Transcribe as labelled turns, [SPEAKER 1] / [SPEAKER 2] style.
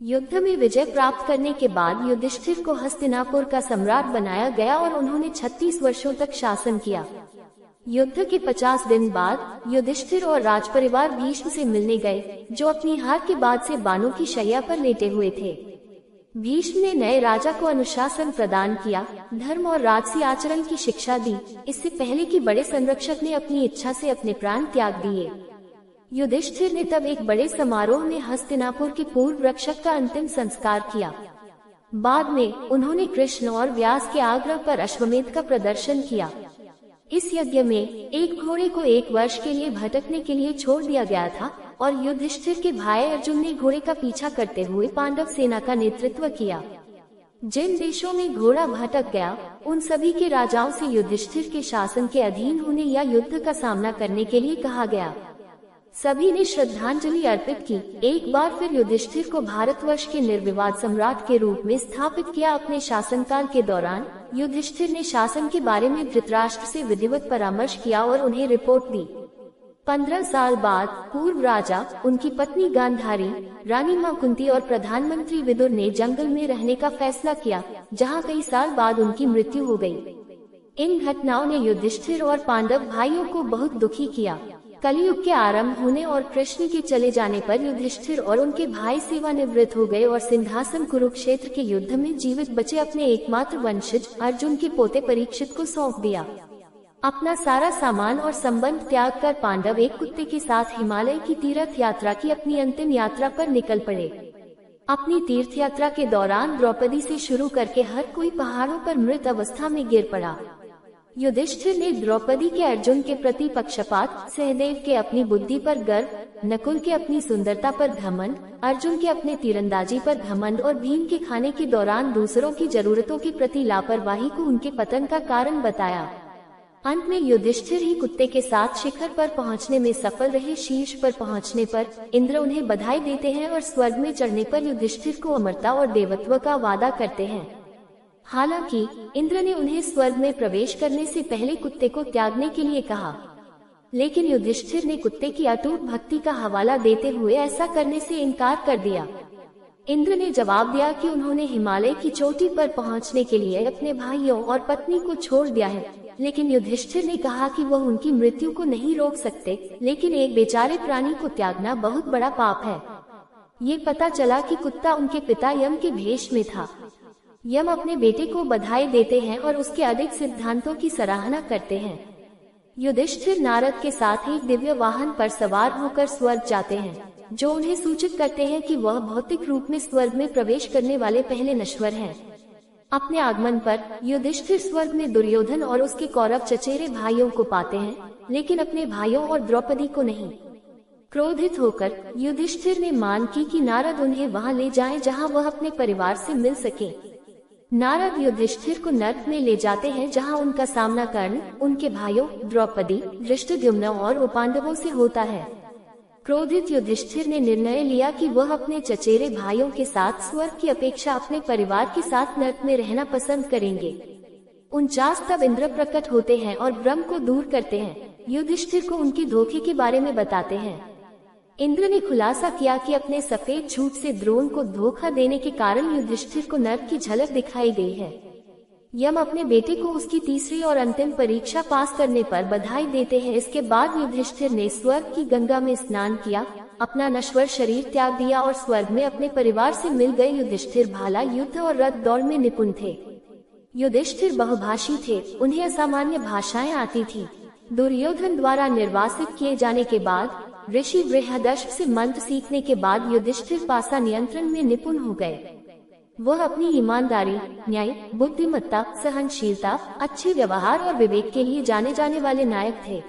[SPEAKER 1] युद्ध में विजय प्राप्त करने के बाद युधिष्ठिर को हस्तिनापुर का सम्राट बनाया गया और उन्होंने 36 वर्षों तक शासन किया। युद्ध के 50 दिन बाद युधिष्ठिर और राजपरिवार भीष्म से मिलने गए, जो अपनी हार के बाद से बाणों की शैया पर लेटे हुए थे। भीष्म ने नए राजा को अनुशासन प्रदान किया, धर्म और राजसी आचरण की शिक्षा दी। इससे पहले कि बड़े संरक्षक ने अपनी इच्छा से अपने प्राण त्याग दिए। युधिष्ठिर ने तब एक बड़े समारोह में हस्तिनापुर के पूर्व रक्षक का अंतिम संस्कार किया। बाद में उन्होंने कृष्ण और व्यास के आग्रह पर अश्वमेध का प्रदर्शन किया। इस यज्ञ में एक घोड़े को 1 वर्ष के लिए भटकने के लिए छोड़ दिया गया था और युधिष्ठिर के भाई अर्जुन ने घोड़े का पीछा करते हुए पांडव सेना का नेतृत्व किया। जिन देशों में घोड़ा भटक गया, उन सभी के राजाओं से युधिष्ठिर के शासन के अधीन होने या युद्ध का सामना करने के लिए कहा गया। सभी ने श्रद्धांजलि अर्पित की। एक बार फिर युधिष्ठिर को भारतवर्ष के निर्विवाद सम्राट के रूप में स्थापित किया। अपने शासनकाल के दौरान युधिष्ठिर ने शासन के बारे में धृतराष्ट्र से विधिवत परामर्श किया और उन्हें रिपोर्ट दी। 15 साल बाद पूर्व राजा, उनकी पत्नी गांधारी, रानी मां कुंती और प्रधानमंत्री विदुर ने जंगल में रहने का फैसला किया, जहां कई साल बाद उनकी मृत्यु हो गई। इन घटनाओं ने युधिष्ठिर और पांडव भाइयों को बहुत दुखी किया। कलयुग के आरंभ होने और कृष्ण के चले जाने पर युधिष्ठिर और उनके भाई सेवानिवृत्त हो गए और सिंहासन कुरुक्षेत्र के युद्ध में जीवित बचे अपने एकमात्र वंशज अर्जुन के पोते परीक्षित को सौंप दिया। अपना सारा सामान और संबंध त्याग कर पांडव एक कुत्ते के साथ हिमालय की तीर्थ यात्रा की अपनी अंतिम यात्रा पर निकल पड़े। अपनी तीर्थ यात्रा के दौरान द्रौपदी से शुरू करके हर कोई पहाड़ों पर मृत अवस्था में गिर पड़ा। युधिष्ठिर ने द्रौपदी के अर्जुन के प्रति पक्षपात, सहदेव के अपनी बुद्धि पर गर्व, नकुल के अपनी सुंदरता पर घमंड, अर्जुन के अपने तीरंदाजी पर घमंड और भीम के खाने के दौरान दूसरों की जरूरतों के प्रति लापरवाही को उनके पतन का कारण बताया। अंत में युधिष्ठिर ही कुत्ते के साथ शिखर पर पहुंचने में सफल रहे। शीर्ष पर पहुंचने पर इंद्र उन्हें बधाई देते हैं और स्वर्ग में चढ़ने पर युधिष्ठिर को अमरता और देवत्व का वादा करते हैं। हालांकि इंद्र ने उन्हें स्वर्ग में प्रवेश करने से पहले कुत्ते को त्यागने के लिए कहा, लेकिन युधिष्ठिर ने कुत्ते की अटूट भक्ति का हवाला देते हुए ऐसा करने से इनकार कर दिया। इंद्र ने जवाब दिया कि उन्होंने हिमालय की चोटी पर पहुंचने के लिए अपने भाइयों और पत्नी को छोड़ दिया है, लेकिन युधिष्ठिर ने कहा कि वह उनकी मृत्यु को नहीं रोक सकते, लेकिन एक बेचारे प्राणी को त्यागना बहुत बड़ा पाप है। ये पता चला कि कुत्ता उनके पिता यम के भेष में था। यम अपने बेटे को बधाई देते हैं और उसके अधिक सिद्धांतों की सराहना करते हैं। युधिष्ठिर नारद के साथ एक दिव्य वाहन पर सवार होकर स्वर्ग जाते हैं, जो उन्हें सूचित करते हैं कि वह भौतिक रूप में स्वर्ग में प्रवेश करने वाले पहले नश्वर हैं। अपने आगमन पर युधिष्ठिर स्वर्ग में दुर्योधन और उसके कौरव चचेरे भाइयों को पाते हैं, लेकिन अपने भाइयों और द्रौपदी को नहीं। क्रोधित होकर युधिष्ठिर ने मांग की कि नारद उन्हें वहां ले जाएं जहां वह अपने परिवार से मिल सके। नारद युधिष्ठिर को नर्क में ले जाते हैं, जहां उनका सामना कर्ण, उनके भाइयों द्रौपदी, धृष्टद्युम्न और उपांडवों से होता है। क्रोधित युधिष्ठिर ने निर्णय लिया कि वह अपने चचेरे भाइयों के साथ स्वर्ग की अपेक्षा अपने परिवार के साथ नर्क में रहना पसंद करेंगे। 49 तब इंद्र प्रकट होते हैं और ब्रह्म को दूर करते हैं। युधिष्ठिर को उनके धोखे के बारे में बताते हैं। इंद्र ने खुलासा किया कि अपने सफेद झूठ से द्रोण को धोखा देने के कारण युधिष्ठिर को नर्क की झलक दिखाई गई है। यम अपने बेटे को उसकी तीसरी और अंतिम परीक्षा पास करने पर बधाई देते हैं। इसके बाद युधिष्ठिर ने स्वर्ग की गंगा में स्नान किया, अपना नश्वर शरीर त्याग दिया और स्वर्ग में अपने परिवार से मिल गए। युधिष्ठिर भाला, युद्ध और रथ दौड़ में निपुण थे। युधिष्ठिर बहुभाषी थे, उन्हें असामान्य भाषाएं आती थी। दुर्योधन द्वारा निर्वासित किए जाने के बाद ऋषि बृहदर्ष से मंत्र सीखने के बाद युधिष्ठिर पासा नियंत्रण में निपुण हो गए। वह अपनी ईमानदारी, न्याय, बुद्धिमत्ता, सहनशीलता, अच्छे व्यवहार और विवेक के लिए जाने जाने वाले नायक थे।